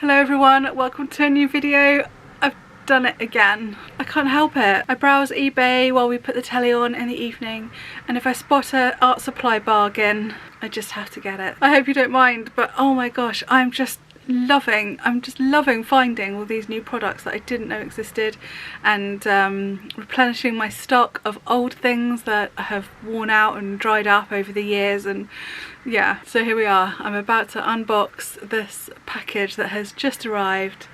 Hello everyone, welcome to a new video. I've done it again. I can't help it. I browse eBay while we put the telly on in the evening, and if I spot a art supply bargain, I just have to get it. I hope you don't mind, but oh my gosh, I'm just loving finding all these new products that I didn't know existed, and replenishing my stock of old things that have worn out and dried up over the years. And yeah, so here we are. I'm about to unbox this package that has just arrived,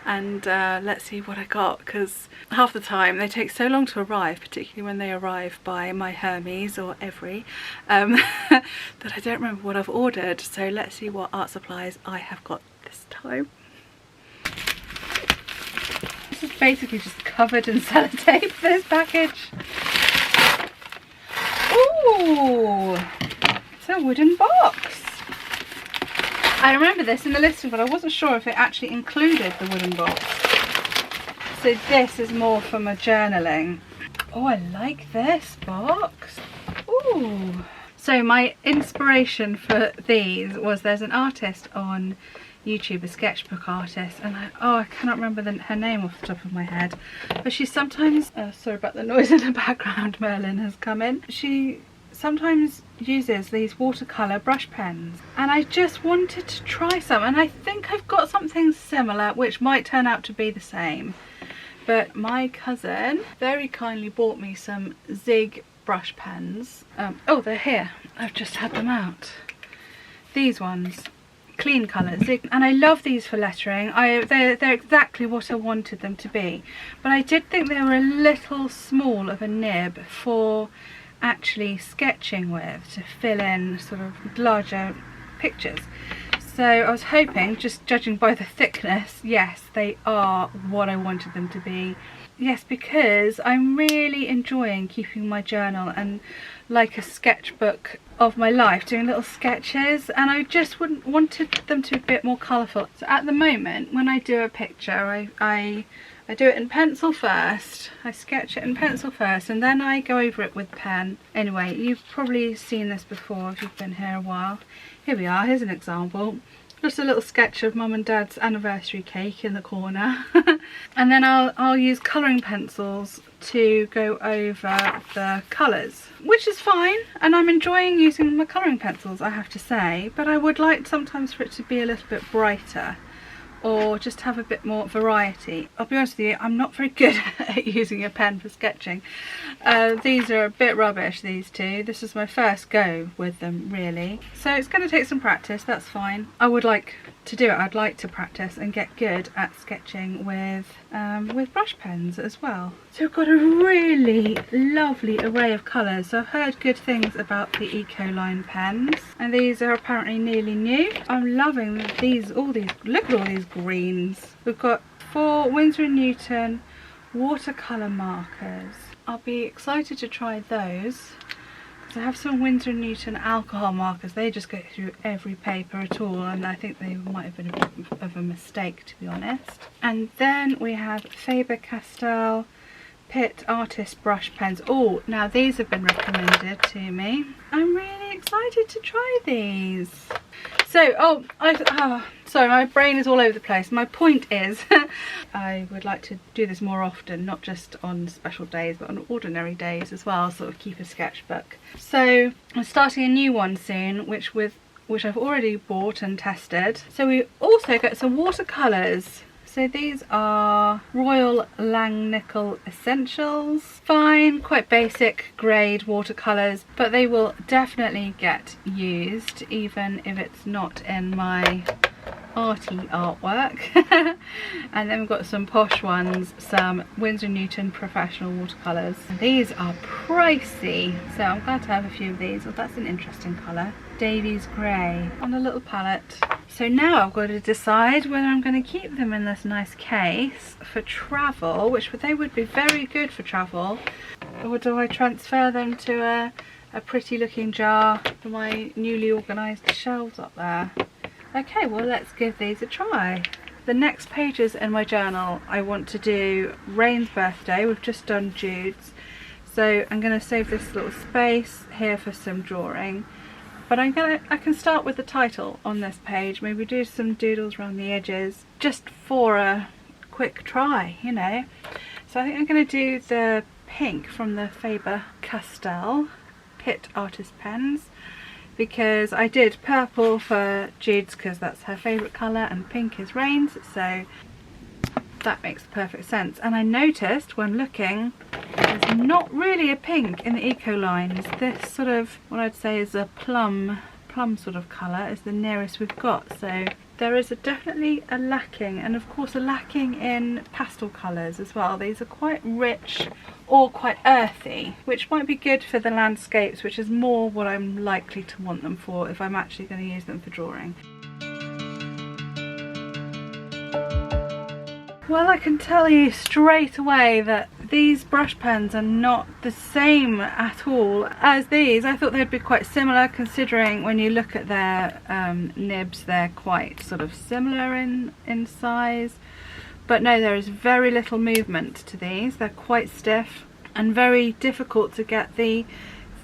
and let's see what I got, because half the time they take so long to arrive, particularly when they arrive by my Hermes or Every, that I don't remember what I've ordered. So let's see what art supplies I have got this time. This is basically just covered in sellotape, this package. Ooh, it's a wooden box. I remember this in the listing, but I wasn't sure if it actually included the wooden box. So this is more for my journaling. Oh, I like this box. Ooh. So my inspiration for these was, there's an artist on YouTube, a sketchbook artist, and I cannot remember her name off the top of my head, but she sometimes, sorry about the noise in the background, Merlin has come in. She sometimes uses these watercolor brush pens, and I just wanted to try some, and I think I've got something similar which might turn out to be the same. But my cousin very kindly bought me some Zig brush pens. Oh, they're here, I've just had them out. These ones, clean colour Zig, and I love these for lettering. They're exactly what I wanted them to be, but I did think they were a little small of a nib for actually sketching with, to fill in sort of larger pictures. So I was hoping, just judging by the thickness, yes, they are what I wanted them to be. Yes, because I'm really enjoying keeping my journal and like a sketchbook of my life, doing little sketches, and I just wanted them to be a bit more colourful. So at the moment, when I do a picture, I do it in pencil first. I sketch it in pencil first, and then I go over it with pen. Anyway, you've probably seen this before if you've been here a while. Here we are, here's an example. Just a little sketch of Mum and Dad's anniversary cake in the corner. And then I'll use colouring pencils to go over the colours, which is fine, and I'm enjoying using my colouring pencils, I have to say, but I would like sometimes for it to be a little bit brighter, or just have a bit more variety. I'll be honest with you, I'm not very good at using a pen for sketching. These are a bit rubbish, these two. This is my first go with them, really. So it's going to take some practice, that's fine. I would like to do it. I'd like to practice and get good at sketching with brush pens as well. So I've got a really lovely array of colours. So I've heard good things about the Ecoline pens, and these are apparently nearly new. I'm loving these, look at all these greens. We've got 4 Winsor & Newton watercolour markers. I'll be excited to try those, because I have some Winsor & Newton alcohol markers. They just go through every paper at all, and I think they might have been a bit of a mistake, to be honest. And then we have Faber, Castell, Pitt artist brush pens. Oh, now these have been recommended to me. I'm really excited to try these. So, sorry, my brain is all over the place. My point is, I would like to do this more often, not just on special days, but on ordinary days as well, sort of keep a sketchbook. So, I'm starting a new one soon, which I've already bought and tested. So we also got some watercolours. So these are Royal Langnickel Essentials. Fine, quite basic grade watercolours, but they will definitely get used, even if it's not in my arty artwork. And then we've got some posh ones, some Winsor & Newton professional watercolours. These are pricey, so I'm glad to have a few of these. Oh, that's an interesting colour. Davies Grey on a little palette. So now I've got to decide whether I'm going to keep them in this nice case for travel, which they would be very good for travel, or do I transfer them to a pretty looking jar for my newly organised shelves up there. Okay, well, let's give these a try. The next pages in my journal, I want to do Rain's birthday. We've just done Jude's, so I'm going to save this little space here for some drawing. But I can start with the title on this page, maybe do some doodles around the edges, just for a quick try, you know. So I think I'm going to do the pink from the Faber Castell Pitt artist pens, because I did purple for Jude's because that's her favourite colour and pink is Rain's, so that makes perfect sense. And I noticed when looking, there's not really a pink in the Ecoline. It's this sort of, what I'd say is a plum sort of colour is the nearest we've got. So there is definitely a lacking, and of course a lacking in pastel colours as well. These are quite rich or quite earthy, which might be good for the landscapes, which is more what I'm likely to want them for if I'm actually going to use them for drawing. Well, I can tell you straight away that these brush pens are not the same at all as these. I thought they'd be quite similar, considering when you look at their nibs, they're quite sort of similar in size. But no, there is very little movement to these. They're quite stiff and very difficult to get the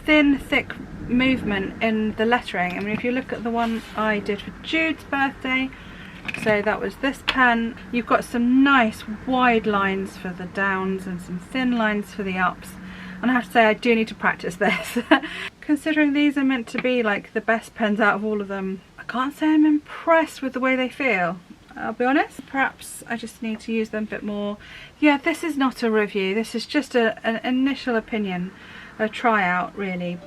thin, thick movement in the lettering. I mean, if you look at the one I did for Jude's birthday, so that was this pen, you've got some nice wide lines for the downs and some thin lines for the ups, and I have to say I do need to practice this. Considering these are meant to be like the best pens out of all of them, I can't say I'm impressed with the way they feel, I'll be honest. Perhaps I just need to use them a bit more. Yeah, this is not a review, this is just an initial opinion, a tryout really.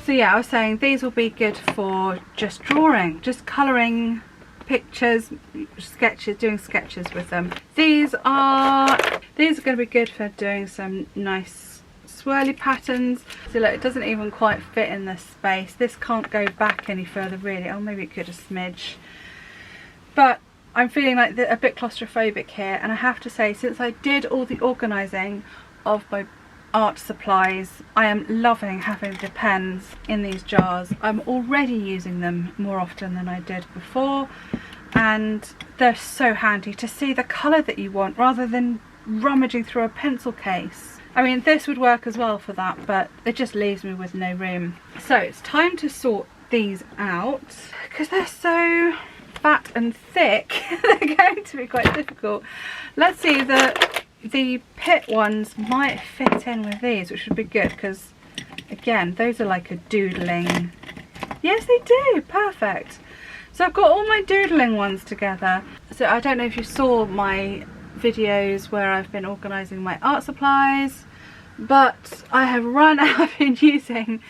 So yeah, I was saying these will be good for just drawing, just colouring pictures, sketches, doing sketches with them. These are going to be good for doing some nice swirly patterns. So look, it doesn't even quite fit in this space. This can't go back any further really. Oh, maybe it could a smidge. But I'm feeling like a bit claustrophobic here, and I have to say, since I did all the organising of my art supplies, I am loving having the pens in these jars. I'm already using them more often than I did before, and they're so handy to see the colour that you want rather than rummaging through a pencil case. I mean, this would work as well for that, but it just leaves me with no room. So it's time to sort these out because they're so fat and thick. They're going to be quite difficult. Let's see, the Pitt ones might fit in with these, which would be good because, again, those are like a doodling. Yes, they do. Perfect. So I've got all my doodling ones together. So I don't know if you saw my videos where I've been organising my art supplies, but I have run out. I've been using,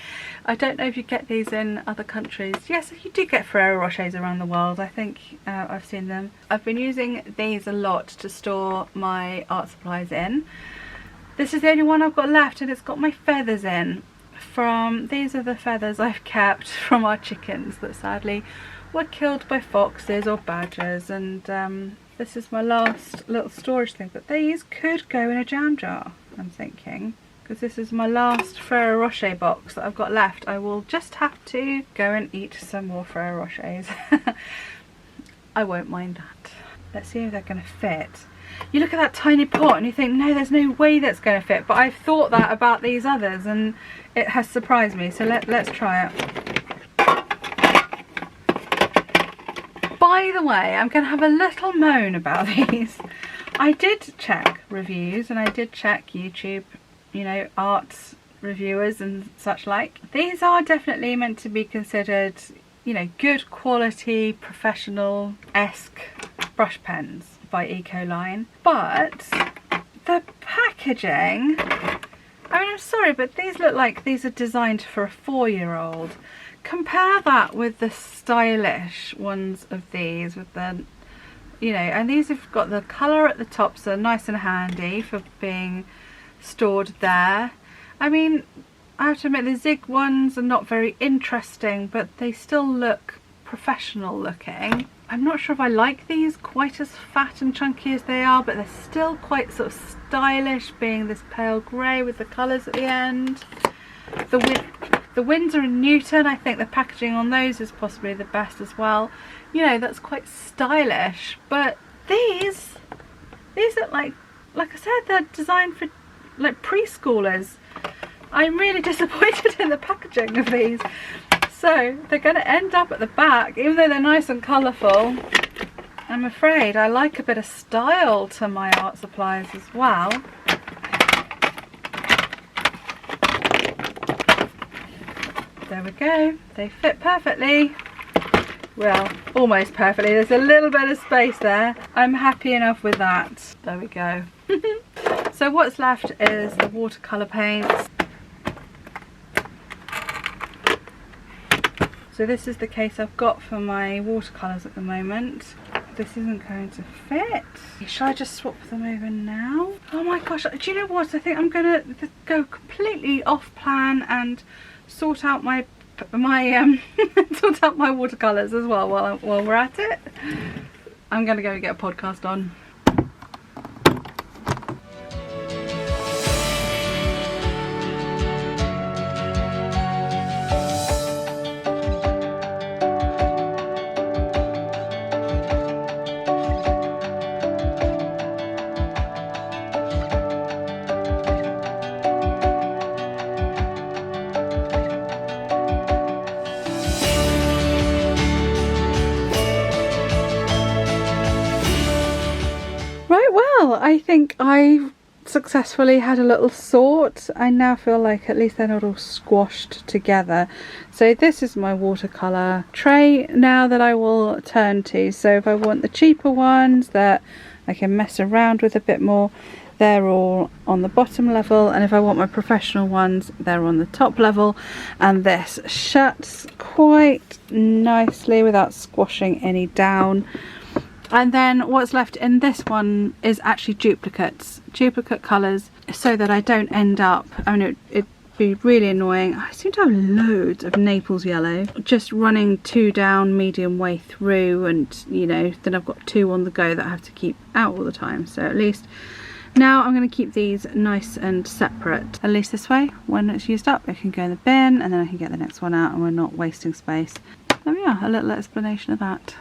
I don't know if you get these in other countries. Yes, you do get Ferrero Rochers around the world. I think I've seen them. I've been using these a lot to store my art supplies in. This is the only one I've got left, and it's got my feathers in. These are the feathers I've kept from our chickens that sadly were killed by foxes or badgers, and this is my last little storage thing. But these could go in a jam jar, I'm thinking, because this is my last Ferrero Rocher box that I've got left. I will just have to go and eat some more Ferrero Rochers. I won't mind that. Let's see if they're going to fit. You look at that tiny pot and you think, no, there's no way that's going to fit, but I've thought that about these others and it has surprised me, so let's try it. By the way, I'm going to have a little moan about these. I did check reviews and I did check YouTube, you know, art reviewers and such like. These are definitely meant to be considered, you know, good quality, professional-esque brush pens by Ecoline. But the packaging, I mean, I'm sorry, but these look like these are designed for a 4-year-old. Compare that with the stylish ones of these with the, you know, and these have got the colour at the top, so nice and handy for being stored there. I mean, I have to admit the Zig ones are not very interesting, but they still look professional looking. I'm not sure if I like these quite as fat and chunky as they are, but they're still quite sort of stylish, being this pale grey with the colours at the end. The Winsor & Newton, I think the packaging on those is possibly the best as well. You know, that's quite stylish. But these are like I said, they're designed for like preschoolers. I'm really disappointed in the packaging of these. So they're going to end up at the back, even though they're nice and colourful. I'm afraid I like a bit of style to my art supplies as well. There we go, they fit perfectly. Well, almost perfectly. There's a little bit of space there. I'm happy enough with that. There we go. So what's left is the watercolour paints. So this is the case I've got for my watercolours at the moment. This isn't going to fit. Shall I just swap them over now? Oh my gosh, do you know what? I think I'm gonna go completely off plan and sort out my sort out my watercolours as well while we're at it. I'm gonna go get a podcast on. Well, I think I successfully had a little sort. I now feel like at least they're not all squashed together. So this is my watercolour tray now that I will turn to. So if I want the cheaper ones that I can mess around with a bit more, they're all on the bottom level, and if I want my professional ones, they're on the top level. And this shuts quite nicely without squashing any down. And then what's left in this one is actually duplicate colours, so that I don't end up, I mean it'd be really annoying. I seem to have loads of Naples yellow just running 2 down medium way through, and you know, then I've got 2 on the go that I have to keep out all the time. So at least now I'm going to keep these nice and separate. At least this way, when it's used up, it can go in the bin and then I can get the next one out and we're not wasting space. There we are, a little explanation of that.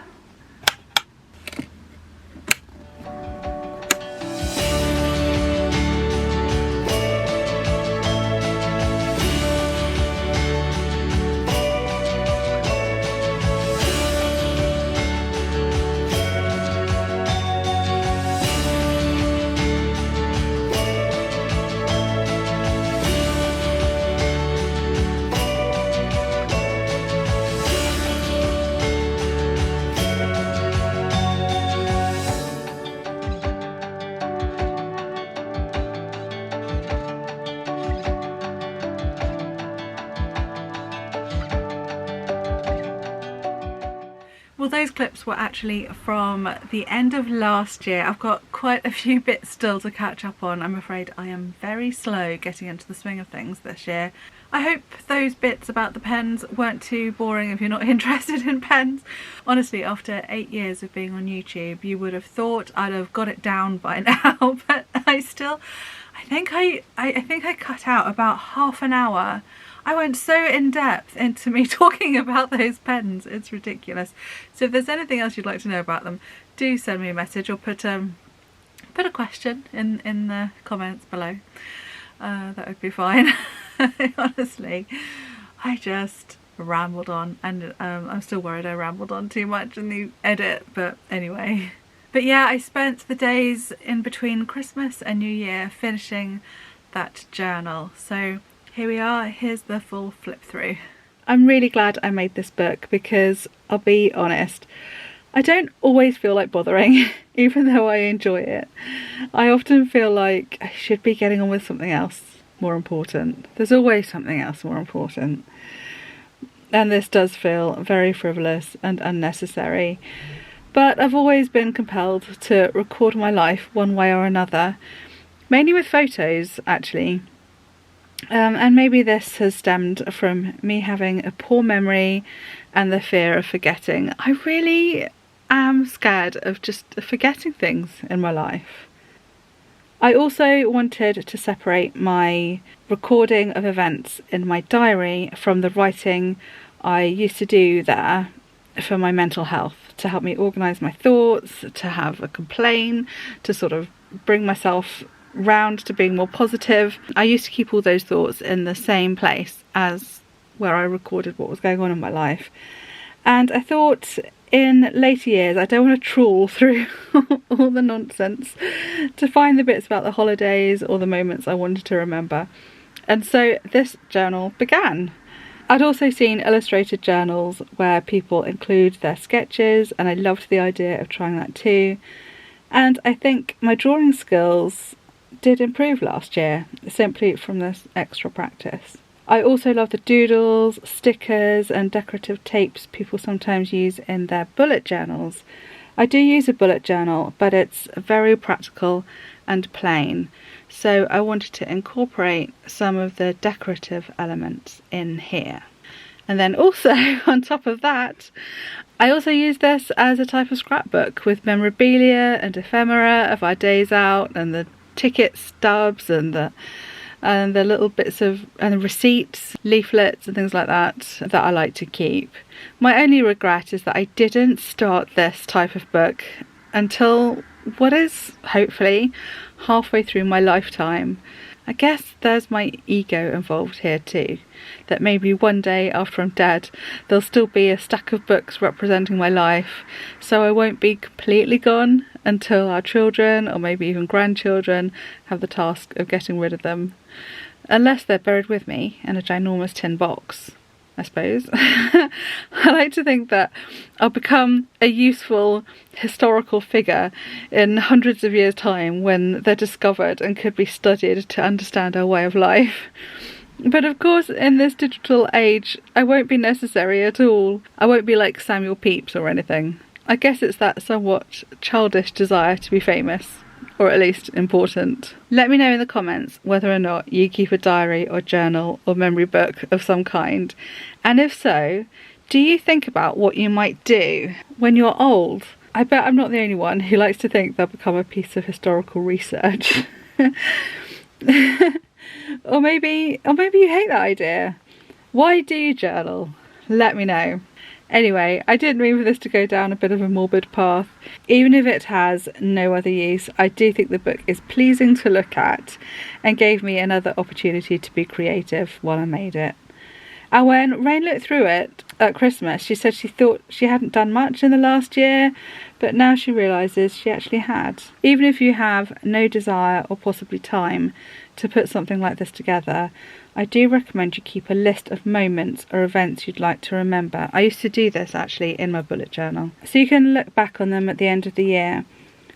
Well, those clips were actually from the end of last year. I've got quite a few bits still to catch up on. I'm afraid I am very slow getting into the swing of things this year. I hope those bits about the pens weren't too boring if you're not interested in pens. Honestly, after 8 years of being on YouTube, you would have thought I'd have got it down by now, but I think I cut out about half an hour. I went so in depth into me talking about those pens, it's ridiculous. So if there's anything else you'd like to know about them, do send me a message or put a question in the comments below. That would be fine. Honestly, I just rambled on, and I'm still worried I rambled on too much in the edit, but anyway. But yeah, I spent the days in between Christmas and New Year finishing that journal. So here we are, here's the full flip through. I'm really glad I made this book because I'll be honest, I don't always feel like bothering, even though I enjoy it. I often feel like I should be getting on with something else more important. There's always something else more important. And this does feel very frivolous and unnecessary. But I've always been compelled to record my life one way or another, mainly with photos actually. And maybe this has stemmed from me having a poor memory and the fear of forgetting. I really am scared of just forgetting things in my life. I also wanted to separate my recording of events in my diary from the writing I used to do there for my mental health, to help me organise my thoughts, to have a complaint, to sort of bring myself round to being more positive. I used to keep all those thoughts in the same place as where I recorded what was going on in my life. And I thought in later years I don't want to trawl through all the nonsense to find the bits about the holidays or the moments I wanted to remember. And so this journal began. I'd also seen illustrated journals where people include their sketches, and I loved the idea of trying that too. And I think my drawing skills did improve last year, simply from this extra practice. I also love the doodles, stickers and decorative tapes people sometimes use in their bullet journals. I do use a bullet journal, but it's very practical and plain, so I wanted to incorporate some of the decorative elements in here. And then also on top of that, I also use this as a type of scrapbook with memorabilia and ephemera of our days out, and the ticket stubs and the little bits of receipts, leaflets and things like that I like to keep. My only regret is that I didn't start this type of book until what is hopefully halfway through my lifetime. I guess there's my ego involved here too, that maybe one day after I'm dead there'll still be a stack of books representing my life, so I won't be completely gone until our children or maybe even grandchildren have the task of getting rid of them, unless they're buried with me in a ginormous tin box, I suppose. I like to think that I'll become a useful historical figure in hundreds of years' time when they're discovered and could be studied to understand our way of life. But of course, in this digital age, I won't be necessary at all. I won't be like Samuel Pepys or anything. I guess it's that somewhat childish desire to be famous, or at least important. Let me know in the comments whether or not you keep a diary or journal or memory book of some kind, and if so, do you think about what you might do when you're old? I bet I'm not the only one who likes to think they'll become a piece of historical research. or maybe you hate that idea. Why do you journal? Let me know. Anyway, I didn't mean for this to go down a bit of a morbid path. Even if it has no other use, I do think the book is pleasing to look at and gave me another opportunity to be creative while I made it. And when Rain looked through it at Christmas, she said she thought she hadn't done much in the last year, but now she realises she actually had. Even if you have no desire or possibly time to put something like this together, I do recommend you keep a list of moments or events you'd like to remember. I used to do this actually in my bullet journal, so you can look back on them at the end of the year,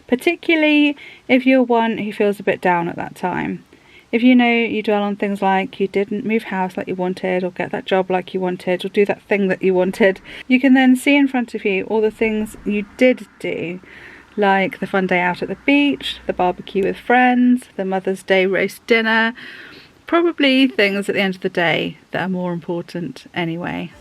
particularly if you're one who feels a bit down at that time. If you know you dwell on things like you didn't move house like you wanted, or get that job like you wanted, or do that thing that you wanted, you can then see in front of you all the things you did do, like the fun day out at the beach, the barbecue with friends, the Mother's Day roast dinner, probably things at the end of the day that are more important anyway.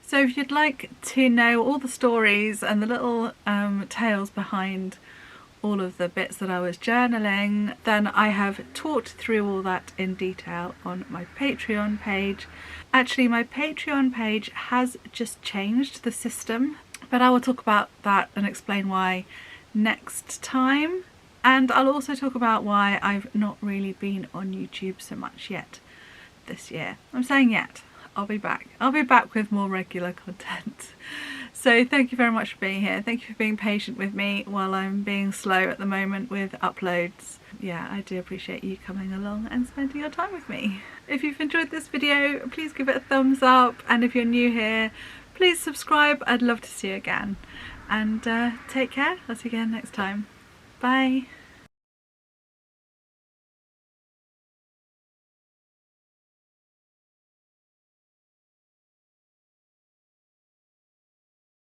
So if you'd like to know all the stories and the little tales behind all of the bits that I was journaling, then I have talked through all that in detail on my Patreon page. Actually, my Patreon page has just changed the system, but I will talk about that and explain why next time. And I'll also talk about why I've not really been on YouTube so much yet this year. I'm saying yet. I'll be back. I'll be back with more regular content. So thank you very much for being here. Thank you for being patient with me while I'm being slow at the moment with uploads. Yeah, I do appreciate you coming along and spending your time with me. If you've enjoyed this video, please give it a thumbs up. And if you're new here, please subscribe. I'd love to see you again. And take care. I'll see you again next time. Bye.